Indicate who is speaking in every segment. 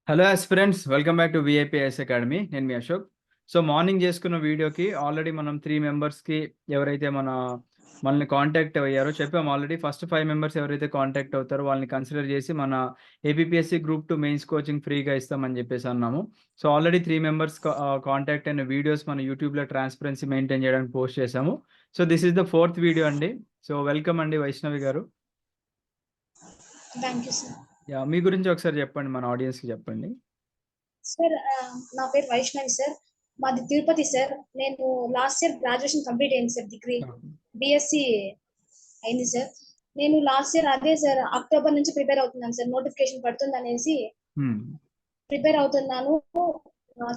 Speaker 1: Hello aspirants, welcome back to VIPS academy. నేను మీ Ashok. So morning చేసుకున్న వీడియోకి ఆల్రెడీ మనం 3 మెంబర్స్కి ఎవరైతే మనల్ని కాంటాక్ట్ అయ్యారో చెప్పాము ఆల్రెడీ. ఫస్ట్ 5 మెంబర్స్ ఎవరైతే కాంటాక్ట్ అవుతారో వాళ్ళని కన్సిడర్ చేసి మన ఏపీఎస్సి గ్రూప్ 2 మెయిన్స్ కోచింగ్ ఫ్రీగా ఇస్తామని చెప్పేసి అన్నాము. సో ఆల్రెడీ 3 మెంబర్స్ కాంటాక్ట్ అయిన వీడియోస్ మన యూట్యూబ్లో ట్రాన్స్పరెన్సీ మెయింటైన్ చేయడానికి పోస్ట్ చేశాము. So this is the 4th video అండి. సో వెల్కమ్ అండి వైష్ణవి గారు.
Speaker 2: Thank you sir.
Speaker 1: మీ గురించి ఒకసారి చెప్పండి, మన ఆడియన్స్కి చెప్పండి.
Speaker 2: సార్ నా పేరు వైష్ణవి సార్. మాది తిరుపతి సార్. నేను లాస్ట్ ఇయర్ గ్రాడ్యుయేషన్ కంప్లీట్ అయింది సార్. డిగ్రీ బిఎస్సి అయింది సార్. నేను లాస్ట్ ఇయర్ అదే సార్ అక్టోబర్ నుంచి ప్రిపేర్ అవుతున్నాను సార్. నోటిఫికేషన్ పడుతుంది అనేసి ప్రిపేర్ అవుతున్నాను.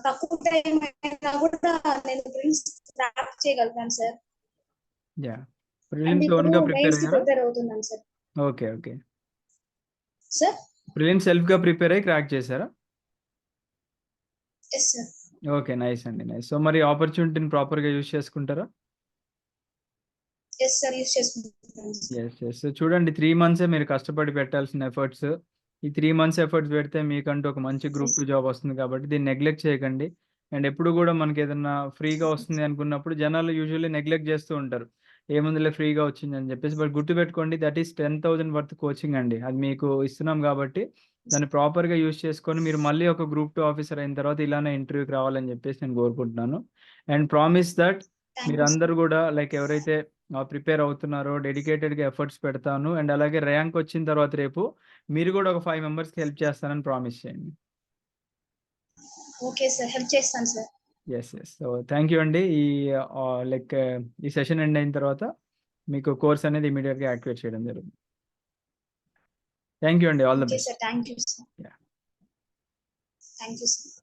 Speaker 2: తక్కువ టైం అయినా కూడా నేను ప్రిలిమ్స్ క్రాక్ చేయగలుగుతాను సార్. ప్రిపేర్ అవుతున్నాను sir.
Speaker 1: Okay okay
Speaker 2: sir.
Speaker 1: Prelims self గా ప్రిపేర్ అయ్యి క్రాక్ చేశారా?
Speaker 2: Yes sir.
Speaker 1: ఓకే, నైస్ అండి, నైస్. సో మరి ఆపర్చునిటీని ప్రాపర్ గా యూజ్ చేసుకుంటారా?
Speaker 2: ఎస్ సార్, యూజ్ చేసుకుంటాను.
Speaker 1: ఎస్. చూడండి, 3 మంత్సే మీరు కష్టపడి పెట్టాల్సిన ఎఫర్ట్స్. ఈ 3 మంత్స్ ఎఫర్ట్స్ పెడితే మీకంటూ ఒక మంచి గ్రూప్ 2 జాబ్ వస్తుంది కాబట్టి దీన్ని నెగ్లెక్ట్ చేయకండి. అండ్ ఎప్పుడు కూడా మనకి ఏదన్నా ఫ్రీగా వస్తుంది అనుకున్నప్పుడు జనాలు యూజువల్లీ నెగ్లెక్ట్ చేస్తూ ఉంటారు. ఏముందిలే ఫ్రీగా వచ్చింది అని చెప్పేసి. బట్ గుర్తుపెట్టుకోండి, దట్ ఈస్ 10,000 వర్త్ కోచింగ్ అండి. అది మీకు ఇస్తున్నాం కాబట్టి దాన్ని ప్రాపర్గా యూజ్ చేసుకొని మీరు మళ్ళీ ఒక గ్రూప్ 2 ఆఫీసర్ అయిన తర్వాత ఇలానే ఇంటర్వ్యూకి రావాలని చెప్పేసి నేను కోరుకుంటున్నాను. అండ్ ప్రామిస్ దట్ మీరందరూ కూడా లైక్ ఎవరైతే ప్రిపేర్ అవుతున్నారో డెడికేటెడ్గా ఎఫర్ట్స్ పెడతాను. అండ్ అలాగే ర్యాంక్ వచ్చిన తర్వాత రేపు మీరు కూడా ఒక 5 మెంబర్స్కి హెల్ప్ చేస్తానని ప్రామిస్ చేయండి.
Speaker 2: ఓకే సార్, హెల్ప్ చేస్తాను సార్.
Speaker 1: ఎస్. సో థ్యాంక్ యూ అండి. ఈ సెషన్ ఎండ్ అయిన తర్వాత మీకు కోర్స్ అనేది ఇమీడియట్గా యాక్టివేట్ చేయడం జరుగుతుంది. థ్యాంక్ యూ అండి. All the best.
Speaker 2: Thank you sir. Thank you sir.